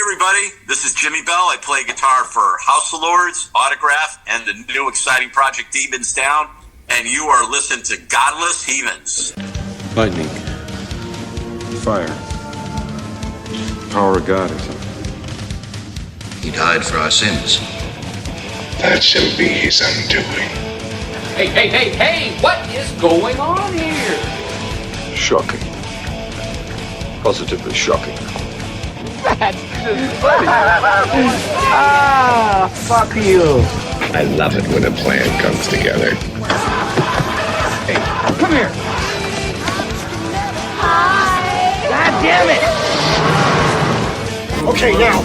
everybody, this is Jimi Bell. I play guitar for House of Lords, Autograph, and the new exciting project Demons Down. And you are listening to Godless Heathens. Lightning. Fire. Power of God or something. He died for our sins. That shall be his undoing. Hey, what is going on here? Shocking. Positively shocking. That's just funny. Fuck you. I love it when a plan comes together. Hey, come here. Hi. God damn it. Okay, now,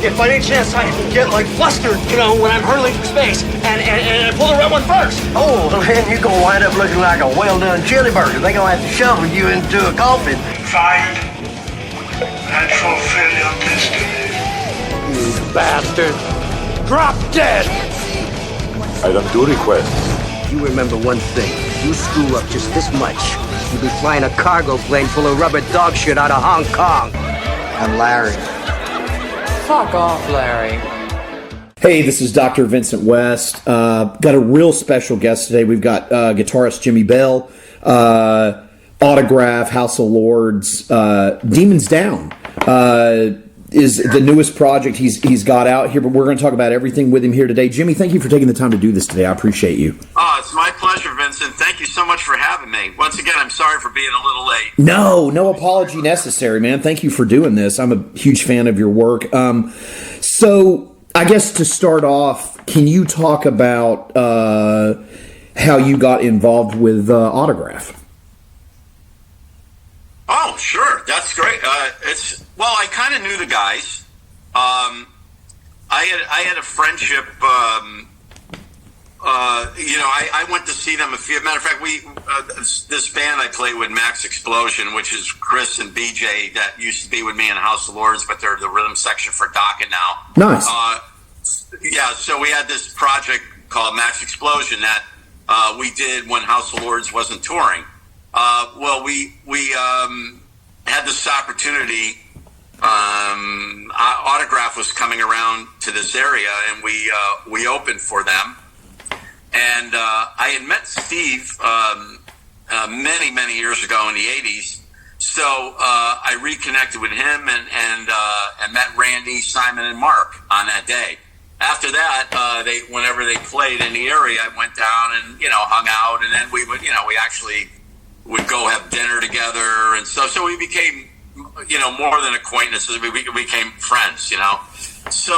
if by any chance I get, flustered, when I'm hurling through space, and pull the red one first. Oh, then you're gonna wind up looking like a well-done chili burger. They're gonna have to shovel you into a coffin. Find and fulfill your destiny. You bastard. Drop dead! Item 2 request. You remember one thing. You screw up just this much, you'll be flying a cargo plane full of rubber dog shit out of Hong Kong. I'm Larry. Fuck off, Larry. Hey, this is Dr. Vincent West. Got a real special guest today. We've got guitarist Jimi Bell, Autograph, House of Lords, Demons Down is the newest project he's got out here, but we're going to talk about everything with him here today. Jimmy, thank you for taking the time to do this today. I appreciate you. Oh, it's my pleasure, Vincent. Thank you so much for having me. Once again, I'm sorry for being a little late. No apology necessary, man. Thank you for doing this. I'm a huge fan of your work. So I guess to start off, can you talk about how you got involved with Autograph? Oh, sure. That's great. I kind of knew the guys. I had a friendship. I went to see them matter of fact, this band I play with, Max Explosion, which is Chris and BJ that used to be with me in House of Lords, but they're the rhythm section for Dokken now. Nice. So we had this project called Max Explosion that we did when House of Lords wasn't touring. We had this opportunity. Autograph was coming around to this area, and we opened for them. And I had met Steve many years ago in the '80s. So I reconnected with him and met Randy, Simon, and Mark on that day. After that, whenever they played in the area, I went down and hung out, and then we would would go have dinner together and stuff. So we became, more than acquaintances. We became friends, So,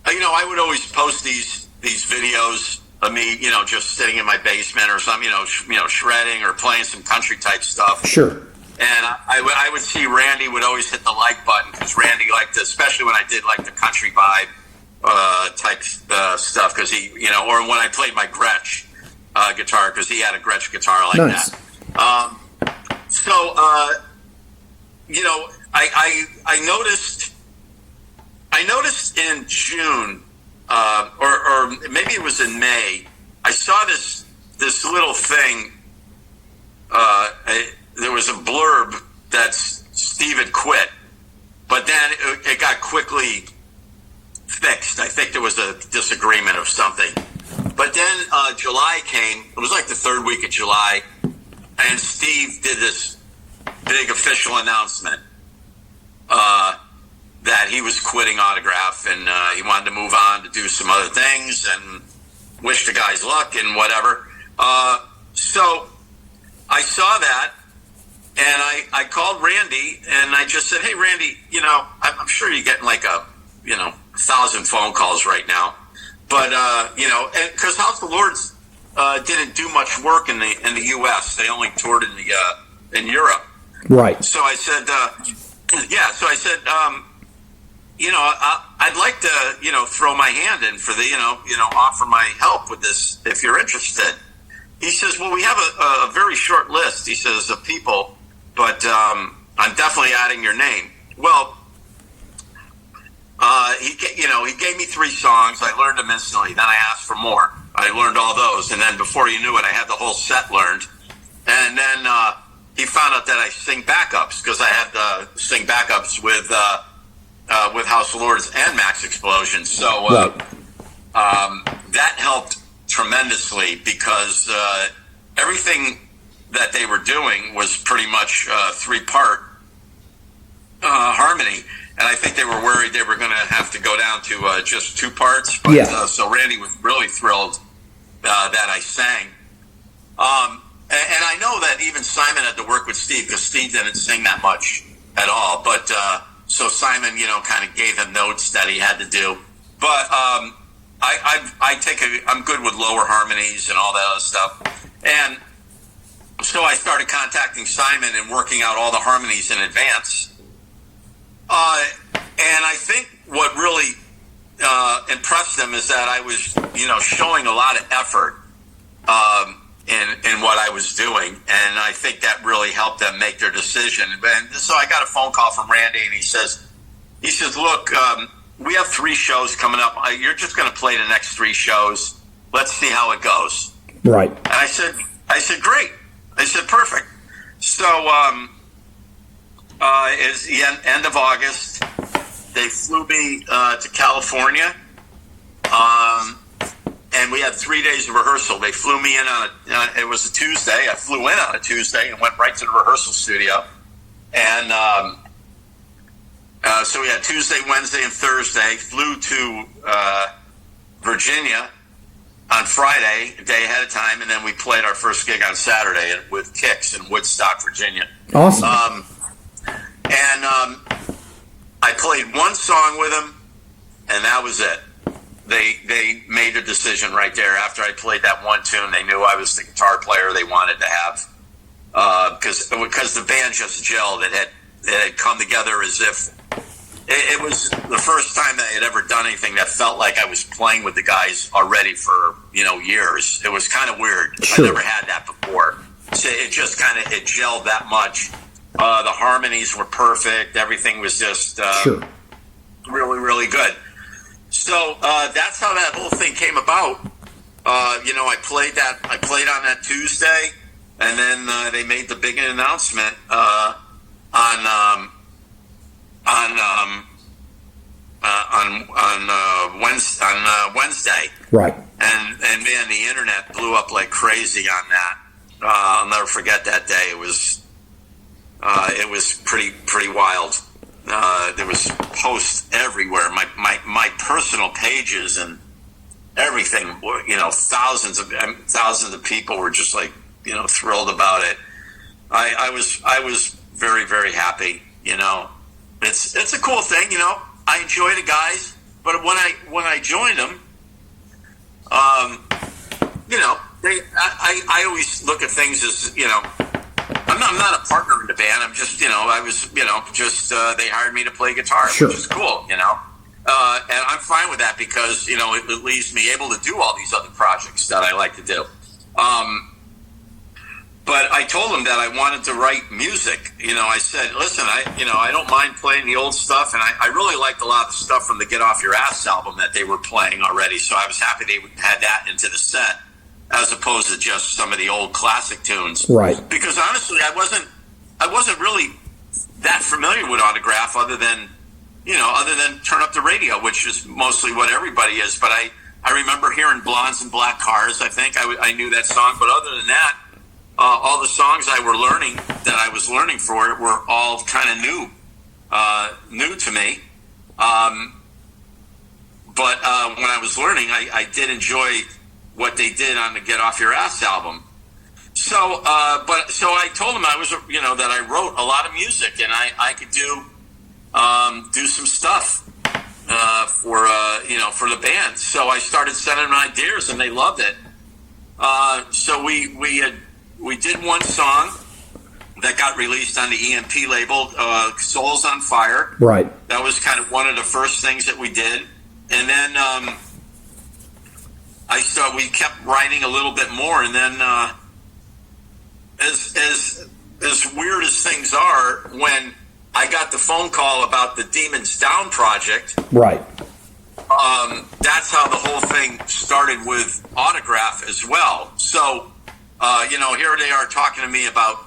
I would always post these videos of me, just sitting in my basement or something, shredding or playing some country type stuff. Sure. And I would see Randy would always hit the like button because Randy liked, especially when I did the country vibe type stuff, because he, or when I played my Gretsch guitar, because he had a Gretsch guitar like nice. that. I noticed in June, or maybe it was in May, I saw this little thing. There was a blurb that Steve had quit, but then it got quickly fixed. I think there was a disagreement of something. But then July came. It was like the third week of July, and Steve did this big official announcement that he was quitting Autograph, and he wanted to move on to do some other things and wish the guys luck and whatever. So I saw that, and I called Randy, and I just said, "Hey, Randy, I'm sure you're getting 1,000 phone calls right now. But, and because House of Lords didn't do much work in the U.S. They only toured in Europe. Right. So I said, I'd like to, throw my hand in for the, offer my help with this if you're interested. He says, well, we have a very short list, he says, of people, but I'm definitely adding your name. Well, he gave me 3 songs. I learned them instantly. Then I asked for more. I learned all those, and then before you knew it, I had the whole set learned. And then he found out that I sing backups because I had sing backups with House of Lords and Max Explosion. So that helped tremendously because everything that they were doing was pretty much 3-part harmony. And I think they were worried they were going to have to go down to just 2 parts. But, so Randy was really thrilled that I sang. And I know that even Simon had to work with Steve because Steve didn't sing that much at all. But so Simon, kind of gave him notes that he had to do. But I'm good with lower harmonies and all that other stuff. And so I started contacting Simon and working out all the harmonies in advance. And I think what really impressed them is that I was, showing a lot of effort in what I was doing, and I think that really helped them make their decision. And so I got a phone call from Randy, and he says, "Look, we have 3 shows coming up. You're just going to play the next 3 shows. Let's see how it goes." Right. And I said, "Great." I said, "Perfect." So, it's the end of August. They flew me to California, and we had 3 days of rehearsal. They flew me in it was a Tuesday. I flew in on a Tuesday and went right to the rehearsal studio. And so we had Tuesday, Wednesday, and Thursday. Flew to Virginia on Friday, a day ahead of time, and then we played our first gig on Saturday with Kicks in Woodstock, Virginia. Awesome. I played 1 song with them, and that was it. They made a decision right there. After I played that 1 tune, they knew I was the guitar player they wanted to have because the band just gelled. It had come together as if it was the first time that I had ever done anything that felt like I was playing with the guys already for years. It was kind of weird. Sure. I never had that before. So it just it gelled that much. The harmonies were perfect. Everything was just really, really good. So that's how that whole thing came about. I played on that Tuesday, and then they made the big announcement on Wednesday. Right. And man, the internet blew up like crazy on that. I'll never forget that day. It was pretty wild. There was posts everywhere. My personal pages and everything. Thousands of people were just like thrilled about it. I was very, very happy. It's a cool thing. I enjoy the guys, but when I joined them, I always look at things as I'm not a partner in the band. I'm just, I was, they hired me to play guitar, sure. Which is cool, and I'm fine with that because, it leaves me able to do all these other projects that I like to do. But I told them that I wanted to write music. I said, listen, I don't mind playing the old stuff, and I really liked a lot of the stuff from the Get Off Your Ass album that they were playing already. So I was happy they had that into the set, as opposed to just some of the old classic tunes. Right. Because honestly, I wasn't really that familiar with Autograph other than Turn Up the Radio, which is mostly what everybody is. But I remember hearing Blondes and Black Cars. I think I knew that song. But other than that, all the songs I was learning for it were all kind of new to me. But when I was learning, I did enjoy what they did on the Get Off Your Ass album. So I told them that I wrote a lot of music and I could do some stuff for the band. So I started sending them ideas and they loved it. So we did 1 song that got released on the EMP label, Souls on Fire. Right. That was kind of one of the first things that we did. And then we kept writing a little bit more, and then as weird as things are, when I got the phone call about the Demons Down project, right, that's how the whole thing started with Autograph as well. So here they are talking to me about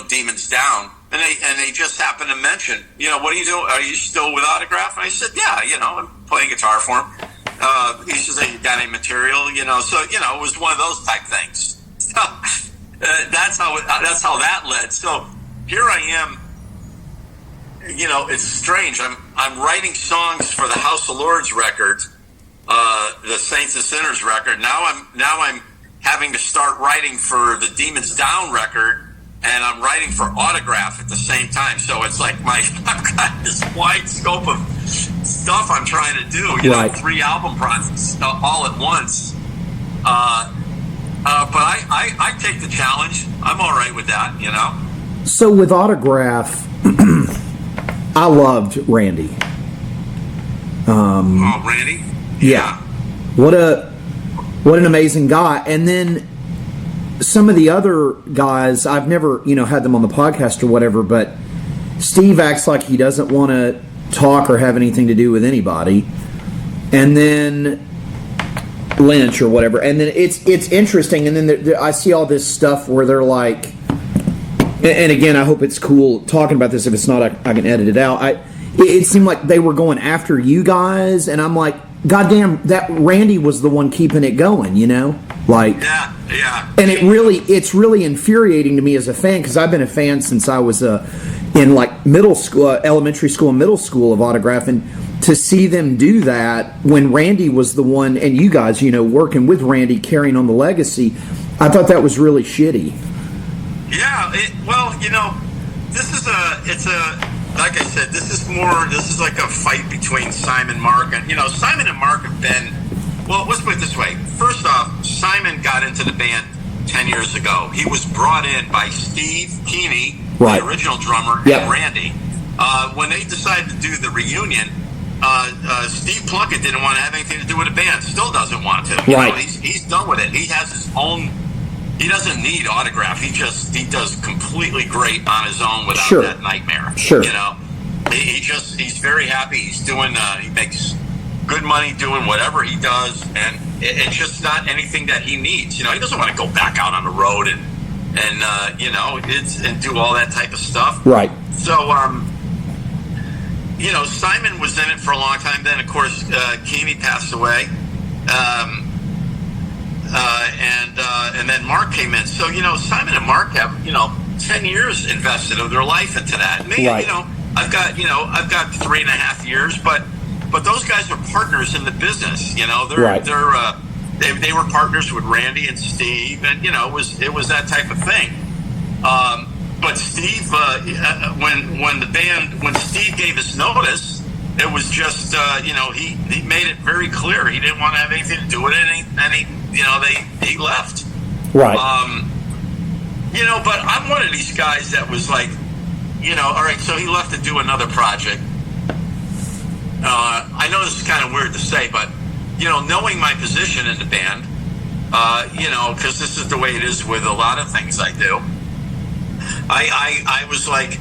Demons Down, and they just happened to mention, what are you doing? Are you still with Autograph? And I said, yeah, I'm playing guitar for him. He says, hey, you got any material? So it was one of those type things. So, that's how that led. So here I am. It's strange. I'm writing songs for the House of Lords record, the Saints and Sinners record. Now I'm having to start writing for the Demons Down record, and I'm writing for Autograph at the same time. So it's like I've got this wide scope of stuff I'm trying to do. 3 album projects all at once. But I take the challenge. I'm all right with that. So with Autograph, I loved Randy. Randy? Yeah. What an amazing guy. And then some of the other guys, I've never, had them on the podcast or whatever, but Steve acts like he doesn't want to talk or have anything to do with anybody. And then Lynch or whatever. And then it's interesting. And then I see all this stuff where they're like, and again, I hope it's cool talking about this. If it's not, I can edit it out. It seemed like they were going after you guys, and I'm like, goddamn, that Randy was the one keeping it going, Like, yeah. And it's really infuriating to me as a fan, because I've been a fan since I was in like middle school, elementary school, and middle school of Autograph, and to see them do that when Randy was the one, and you guys, working with Randy, carrying on the legacy, I thought that was really shitty. Yeah, like I said, this is like a fight between Simon, Mark, and, Simon and Mark have been, well, let's put it this way. First off, Simon got into the band 10 years ago. He was brought in by Steve Keeney, right, the original drummer, and Randy. When they decided to do the reunion, Steve Plunkett didn't want to have anything to do with the band, still doesn't want to. Right. He's done with it. He has his own. He doesn't need Autograph. He does completely great on his own without that nightmare. Sure. He's very happy. He's doing. He makes good money doing whatever he does, and it's just not anything that he needs. He doesn't want to go back out on the road and do all that type of stuff. Right. So Simon was in it for a long time. Then of course Keeney passed away. And then Mark came in. So, Simon and Mark have, 10 years invested of their life into that. Me, right. I've got 3.5 years, but those guys are partners in the business. They were partners with Randy and Steve, and, it was that type of thing. But Steve, when Steve gave us notice, it was just, he made it very clear he didn't want to have anything to do with it, and he left. Right. But I'm one of these guys that was like, all right, so he left to do another project. I know this is kind of weird to say, but, knowing my position in the band, because this is the way it is with a lot of things I do, I was like,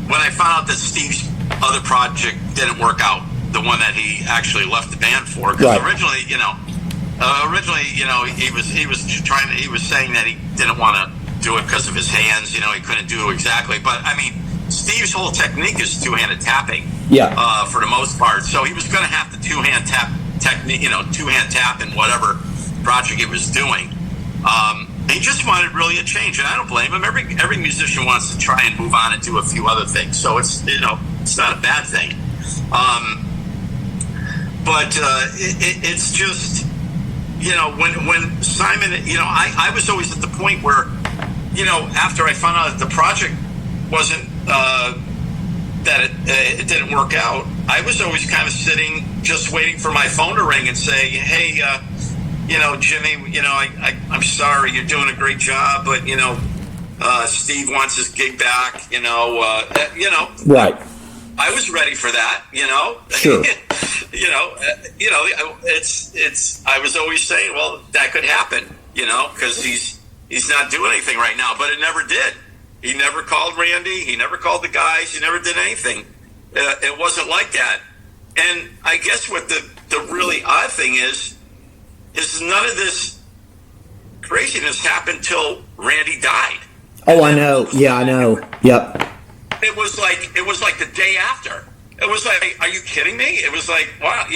when I found out that Steve's other project didn't work out, the one that he actually left the band for, because originally, he was saying that he didn't want to do it because of his hands, he couldn't do it exactly, but I mean, Steve's whole technique is two-handed tapping, for the most part, so he was going to have the two-hand tap technique, two-hand tap in whatever project he was doing. He just wanted really a change, and I don't blame him. Every musician wants to try and move on and do a few other things, so it's it's not a bad thing. But it's just, when Simon, I was always at the point where, after I found out that the project wasn't, that it didn't work out, I was always kind of sitting, just waiting for my phone to ring and say, hey, Jimmy, I'm sorry, you're doing a great job, but, Steve wants his gig back, Right. I was ready for that, Sure. I was always saying, well, that could happen, because he's not doing anything right now, but it never did. He never called Randy. He never called the guys. He never did anything. It wasn't like that. And I guess what the really odd thing is none of this craziness happened till Randy died. Oh, I know. Yeah, I know. Yep. It was like the day after. It was like, are you kidding me? It was like, wow,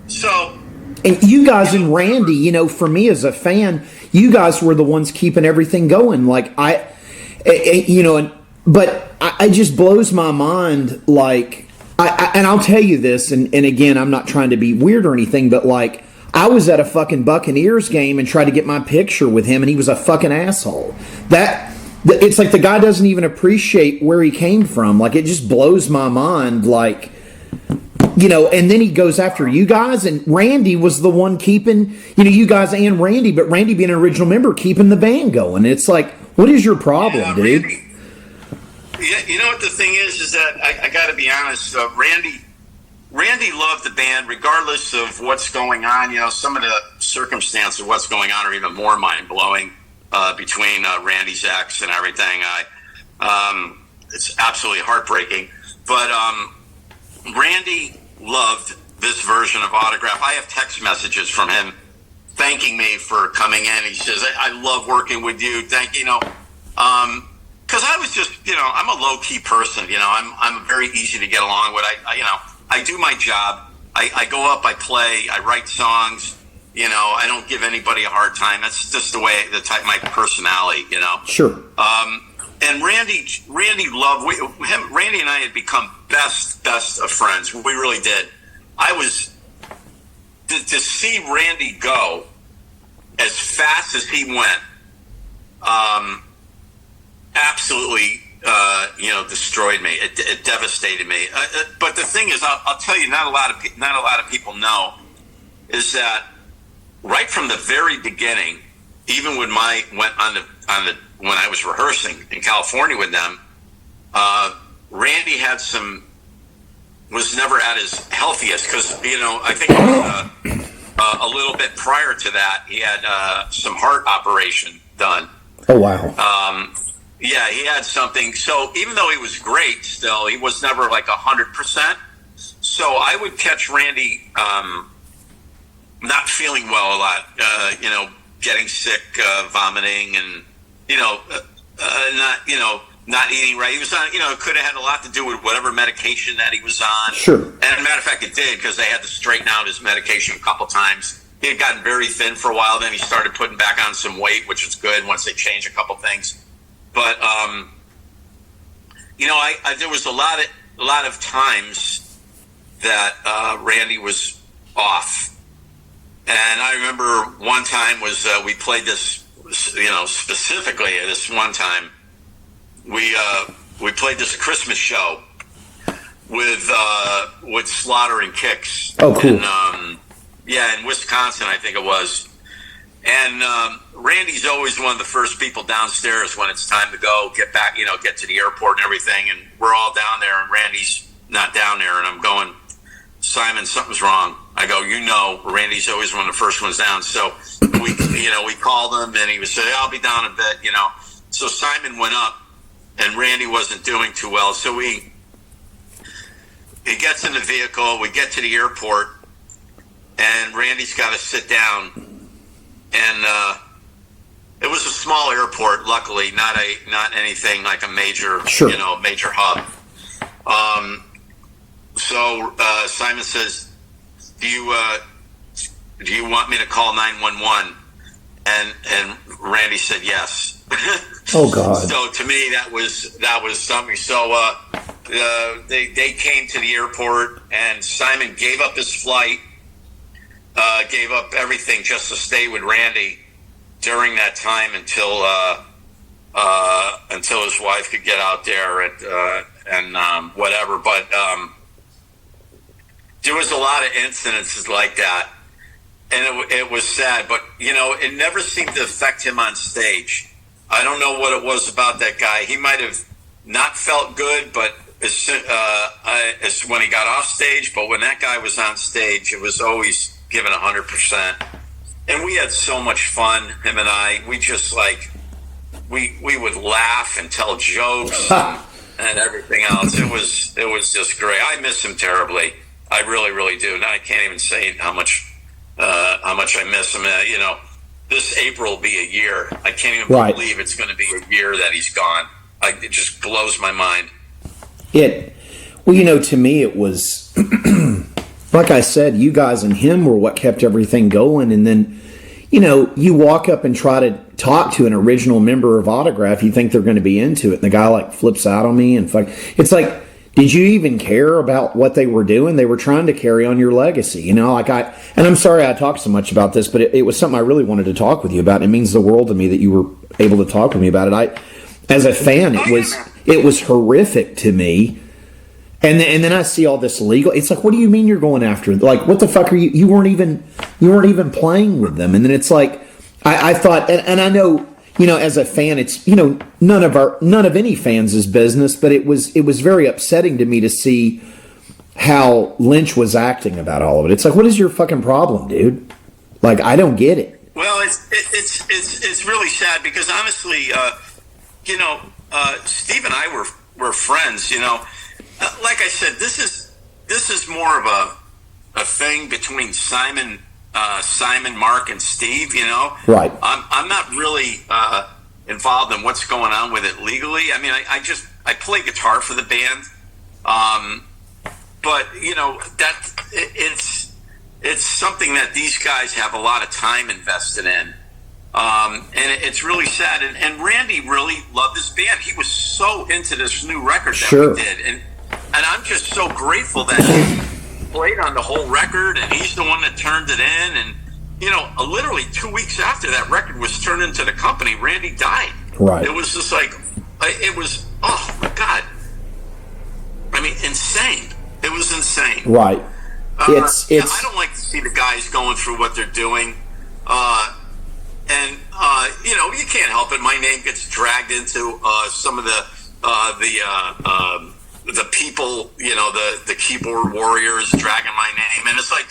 So. And you guys and Randy, for me as a fan, you guys were the ones keeping everything going. Like but it just blows my mind. Like, and I'll tell you this, and again, I'm not trying to be weird or anything, but like, I was at a fucking Buccaneers game and tried to get my picture with him, and he was a fucking asshole. It's like the guy doesn't even appreciate where he came from. Like, it just blows my mind. Like, and then he goes after you guys, and Randy was the one keeping, you guys and Randy, but Randy being an original member, keeping the band going. It's like, what is your problem, dude? Randy, you know what the thing is that I got to be honest. Randy loved the band regardless of what's going on. Some of the circumstances of what's going on are even more mind blowing between Randy's ex and everything. It's absolutely heartbreaking. But Randy loved this version of Autograph. I have text messages from him thanking me for coming in. He says, I love working with you. Thank you. Because I was just, I'm a low key person. I'm very easy to get along with. I do my job. I go up, I play, I write songs. I don't give anybody a hard time. That's just my personality. Sure. And Randy loved him. Randy and I had become best of friends. We really did. To see Randy go as fast as he went, absolutely, destroyed me. It devastated me. But the thing is, I'll tell you, not a lot of people know, is that right from the very beginning, even when when I was rehearsing in California with them, Randy was never at his healthiest because, I think it was a little bit prior to that, he had some heart operation done. Oh, wow. Yeah, he had something. So even though he was great still, he was never like 100%. So I would catch Randy not feeling well a lot, getting sick, vomiting, and, not eating right. He was on, it could have had a lot to do with whatever medication that he was on. Sure. And as a matter of fact, it did, because they had to straighten out his medication a couple times. He had gotten very thin for a while. Then he started putting back on some weight, which was good once they changed a couple things. But, there was a lot of times that Randy was off. And I remember one time was we played this, specifically this one time, we played this Christmas show with Slaughter and Kicks. Oh, cool. And, in Wisconsin, I think it was. And Randy's always one of the first people downstairs when it's time to go, get back, get to the airport and everything. And we're all down there, and Randy's not down there. And I'm going, Simon, something's wrong. I go, Randy's always one of the first ones down. So we called him, and he would say, I'll be down a bit, So Simon went up, and Randy wasn't doing too well. So he gets in the vehicle. We get to the airport, and Randy's got to sit down. And it was a small airport, luckily, not anything like a major, sure. Major hub. So Simon says, "Do you want me to call 911?" And Randy said yes. Oh God! So to me, that was something. So they came to the airport, and Simon gave up his flight, gave up everything just to stay with Randy during that time until his wife could get out there and whatever. But there was a lot of incidences like that, and it was sad. But it never seemed to affect him on stage. I don't know what it was about that guy. He might have not felt good, but as when he got off stage. But when that guy was on stage, it was always given 100%. And we had so much fun, him and I. We just we would laugh and tell jokes and everything else. It was just great. I miss him terribly. I really, really do. Now I can't even say how much I miss him. this April will be a year. I can't even believe it's going to be a year that he's gone. It just blows my mind. Well, to me, it was, like I said, you guys and him were what kept everything going. And then, you walk up and try to talk to an original member of Autograph, you think they're going to be into it. And the guy, flips out on me. And it's like, did you even care about what they were doing? They were trying to carry on your legacy, and I'm sorry I talked so much about this, but it was something I really wanted to talk with you about. It means the world to me that you were able to talk with me about it. As a fan, it was horrific to me. And then I see all this legal. It's like, what do you mean you're going after? What the fuck are you? You weren't even playing with them. And then it's like, I thought, and I know, as a fan, it's, none of any fans' business, but it was very upsetting to me to see how Lynch was acting about all of it. It's like, what is your fucking problem, dude? I don't get it. Well, it's really sad because honestly, Steve and I were friends. Like I said, this is more of a thing between Simon, Mark, and Steve. Right. I'm not really involved in what's going on with it legally. I mean, I play guitar for the band, but it's something that these guys have a lot of time invested in. And it's really sad. And Randy really loved this band. He was so into this new record that we did. And I'm just so grateful that he played on the whole record, and he's the one that turned it in. And, literally 2 weeks after that record was turned into the company, Randy died. Right. It was just oh, my God. I mean, insane. It was insane. Right. I don't like to see the guys going through what they're doing. You can't help it. My name gets dragged into some of the people, the keyboard warriors dragging my name, and it's like,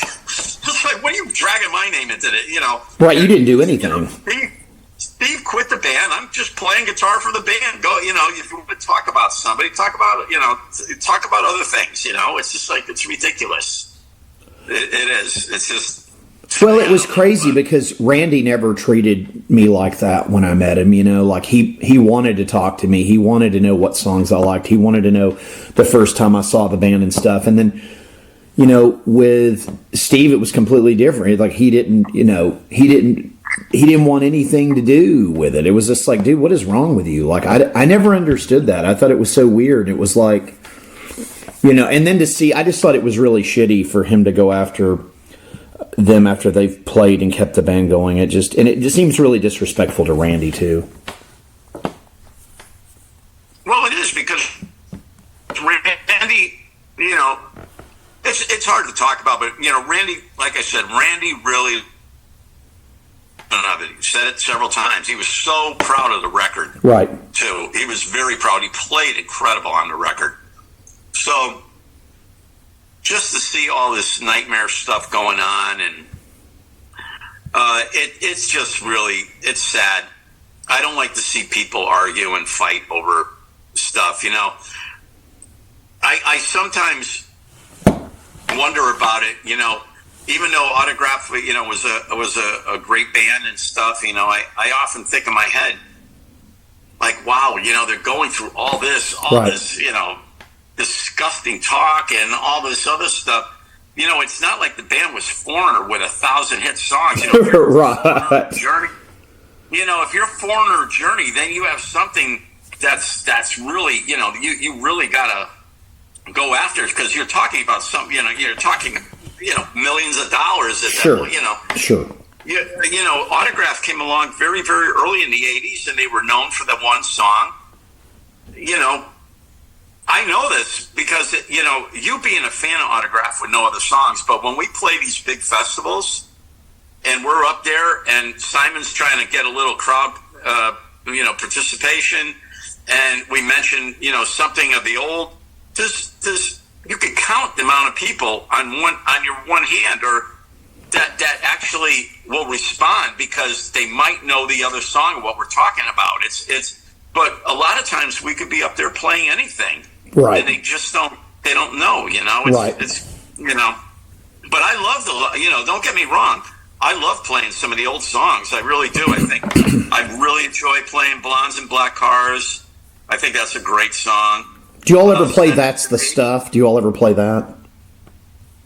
what are you dragging my name into it? Right, you didn't do anything. Steve quit the band. I'm just playing guitar for the band. Go, if you want to talk about somebody, talk about other things. It's just it's ridiculous. It is. It's just. Well, it was crazy because Randy never treated me like that when I met him. He wanted to talk to me. He wanted to know what songs I liked. He wanted to know the first time I saw the band and stuff. And then, with Steve, it was completely different. He didn't want anything to do with it. It was just like, dude, what is wrong with you? I never understood that. I thought it was so weird. It was like, and then to see, I just thought it was really shitty for him to go after them after they've played and kept the band going. It just seems really disrespectful to Randy too. Well, it is because Randy, it's hard to talk about, but Randy, like I said, Randy really, he said it several times. He was so proud of the record, right? Too. He was very proud. He played incredible on the record. So, just to see all this nightmare stuff going on, and it's just really, it's sad. I don't like to see people argue and fight over stuff. I sometimes wonder about it. Even though Autograph, was a great band and stuff. I often think in my head, wow, they're going through all this, disgusting talk and all this other stuff. It's not like the band was Foreigner with 1,000 hit songs. Right. Journey. If you're Foreigner or Journey, then you have something that's really, you really gotta go after, because you're talking about something. You're talking, millions of dollars. Sure. Sure. Autograph came along very, very early in the '80s, and they were known for the one song. I know this because, you being a fan of Autograph would know other songs, but when we play these big festivals and we're up there and Simon's trying to get a little crowd, participation, and we mention, something of the old, you can count the amount of people on your one hand, or that actually will respond because they might know the other song of what we're talking about. But a lot of times we could be up there playing anything. Right. And they just don't know, right. But I love don't get me wrong. I love playing some of the old songs. I really do. I think I really enjoy playing Blondes in Black Cars. I think that's a great song. Do you all ever play That's the Stuff? Do you all ever play that?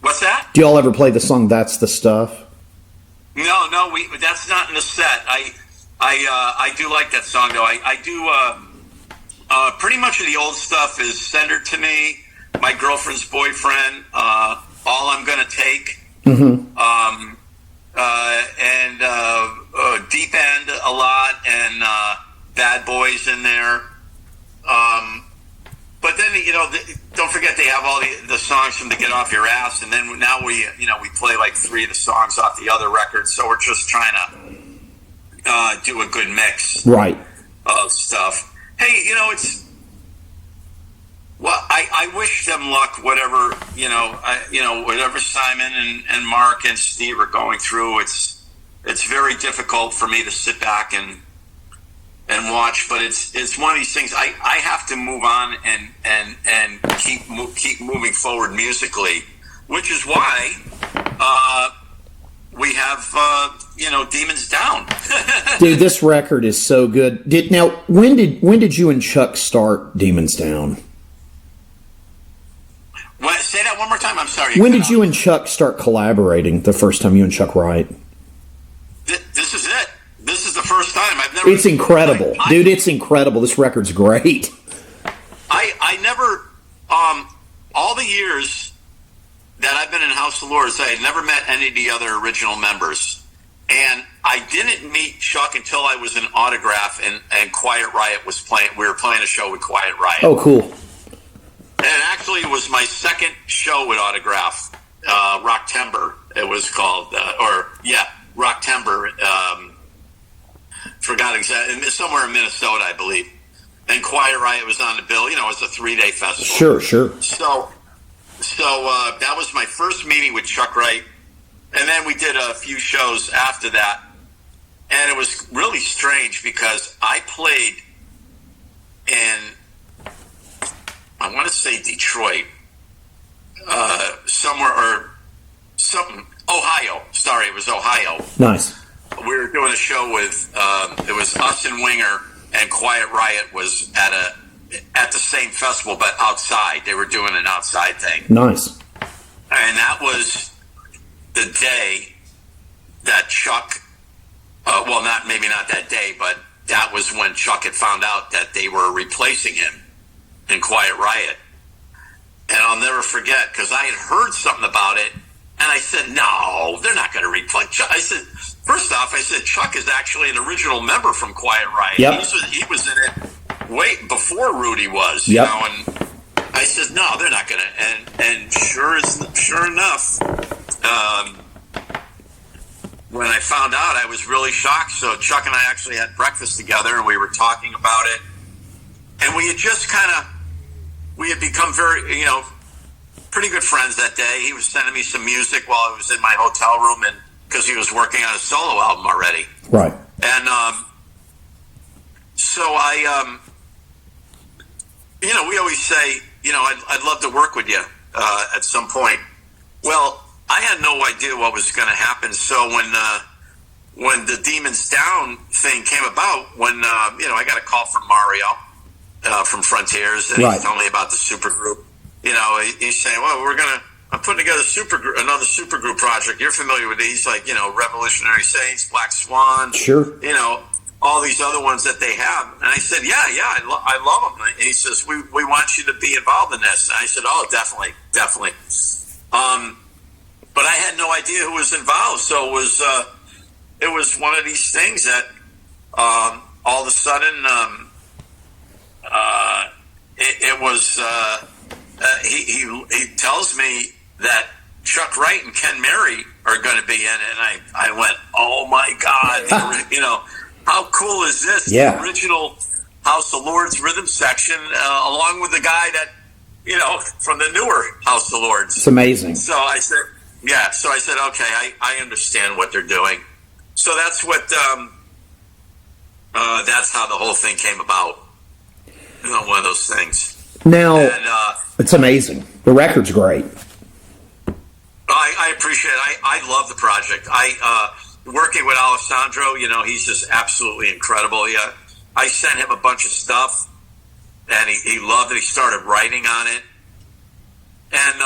What's that? Do you all ever play the song That's the Stuff? No, that's not in the set. I do like that song though. I do pretty much of the old stuff is Send Her to Me, My Girlfriend's Boyfriend, All I'm Gonna Take, and Deep End a lot, and Bad Boys in there. But then don't forget they have all the songs from the Get Off Your Ass, and then now we play like 3 of the songs off the other records. So we're just trying to do a good mix, right, of stuff. Hey, it's I wish them luck. Whatever whatever Simon and Mark and Steve are going through. It's very difficult for me to sit back and watch, but it's one of these things. I have to move on and keep moving forward musically, which is why we have Demons Down. Dude, this record is so good. When did you and Chuck start Demons Down? Say that one more time. I'm sorry. When did you and Chuck start collaborating? The first time you and Chuck write? This is it. This is the first time. I've never. It's incredible, dude. It's incredible. This record's great. I never, all the years that I've been in House of Lords, I had never met any of the other original members, and I didn't meet Chuck until I was in Autograph and Quiet Riot was playing. We were playing a show with Quiet Riot. Oh, cool. And actually, it was my second show with Autograph, Rocktember. It was called, Rocktember. Forgot exactly, somewhere in Minnesota, I believe. And Quiet Riot was on the bill. It's a 3-day festival. Sure. So that was my first meeting with Chuck Wright, and then we did a few shows after that. And it was really strange because I played in, I want to say Detroit, somewhere or something, Ohio. Sorry, it was Ohio. Nice. We were doing a show with it was us and Winger, and Quiet Riot was at the same festival but outside. They were doing an outside thing. Nice. And that was the day that Chuck maybe not that day, but that was when Chuck had found out that they were replacing him in Quiet Riot. And I'll never forget, because I had heard something about it, and I said, no, they're not going to replace Chuck. I said, first off, Chuck is actually an original member from Quiet Riot. Yep. He was in it way before Rudy was, yep. And I said, no, they're not going to. And sure enough, when I found out, I was really shocked. So Chuck and I actually had breakfast together, and we were talking about it. And we had just we had become very, pretty good friends that day. He was sending me some music while I was in my hotel room, and because he was working on a solo album already. Right. And so I, we always say, I'd love to work with you at some point. Well, I had no idea what was going to happen. So when the Demons Down thing came about, when I got a call from Mario from Frontiers, and right. He's telling me about the supergroup. He's saying, well, I'm putting together another supergroup project. You're familiar with it. He's like, Revolutionary Saints, Black Swan. Sure. All these other ones that they have. And I said, yeah, I love them. And he says, we want you to be involved in this. And I said, oh, definitely. But I had no idea who was involved. So it was one of these things that all of a sudden it was he tells me that Chuck Wright and Ken Mary are going to be in it, and I went, oh my God, how cool is this? Yeah. The original House of Lords rhythm section, along with the guy that from the newer House of Lords. It's amazing. So I said, okay, I understand what they're doing. So that's what that's how the whole thing came about. One of those things. Now, and, it's amazing. The record's great. I appreciate it. I love the project. working with Alessandro, he's just absolutely incredible. Yeah, I sent him a bunch of stuff, and he loved it. He started writing on it, and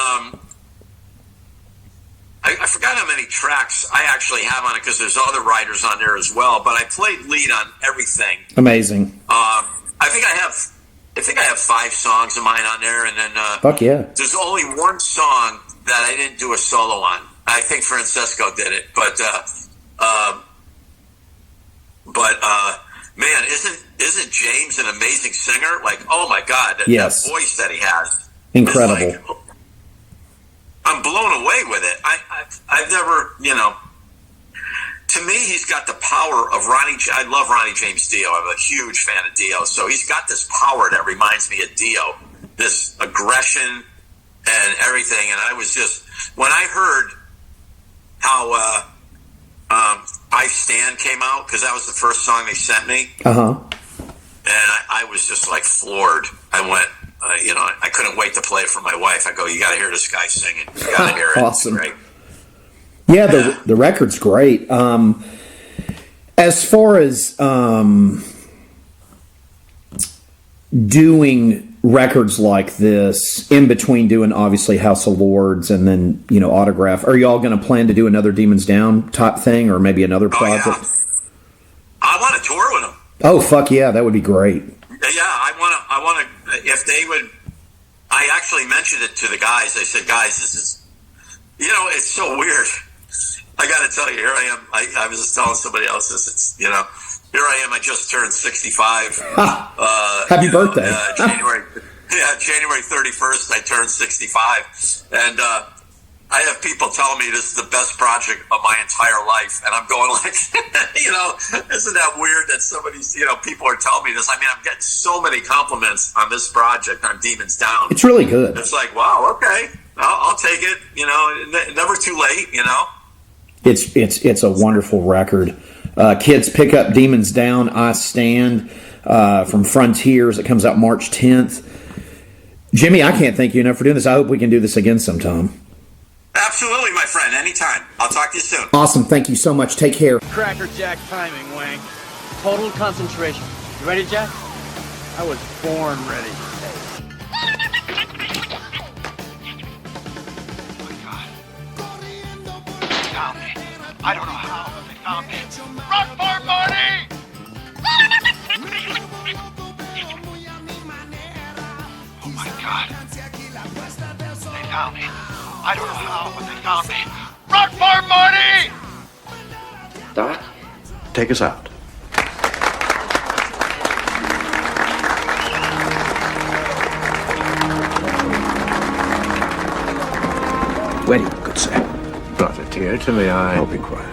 I forgot how many tracks I actually have on it because there's other writers on there as well. But I played lead on everything. Amazing. I think I have 5 songs of mine on there, and then fuck yeah. There's only one song that I didn't do a solo on. I think Francesco did it, but man, isn't James an amazing singer? Like, oh my God, that voice that he has, incredible. I'm blown away with it. I've never, to me, he's got the power of Ronnie. I love Ronnie James Dio. I'm a huge fan of Dio. So he's got this power that reminds me of Dio, this aggression and everything. And I was just, when I heard how I Stand came out, because that was the first song they sent me. And I was just like floored. I went, I couldn't wait to play it for my wife. I go, you got to hear this guy singing. You got to hear it. Awesome. It's great. Yeah, the record's great. As far as doing records like this, in between doing obviously House of Lords and then, Autograph, are y'all going to plan to do another Demons Down type thing or maybe another project? Yeah. I want to tour with them. Oh, fuck yeah, that would be great. Yeah, I want to, if they would, I actually mentioned it to the guys. I said, guys, this is, it's so weird. I got to tell you, here I am. I was just telling somebody else this. It's, here I am. I just turned 65. Happy birthday. January 31st, I turned 65. And I have people telling me this is the best project of my entire life. And I'm going like, isn't that weird that somebody's, people are telling me this? I mean, I'm getting so many compliments on this project, on Demons Down. It's really good. It's like, wow, okay. I'll take it. Never too late, It's a wonderful record. Kids, pick up Demons Down, I Stand, from Frontiers. It comes out March 10th. Jimmy, I can't thank you enough for doing this. I hope we can do this again sometime. Absolutely, my friend. Anytime. I'll talk to you soon. Awesome. Thank you so much. Take care. Cracker Jack timing, Wang. Total concentration. You ready, Jack? I was born ready. Found me. I don't know how, but they found me. Run for it, Marty! Oh my God. They found me. I don't know how, but they found me. Run for it, Marty! Doc, take us out. Ready, good sir. Brought a tear to my eye. I'll be quiet.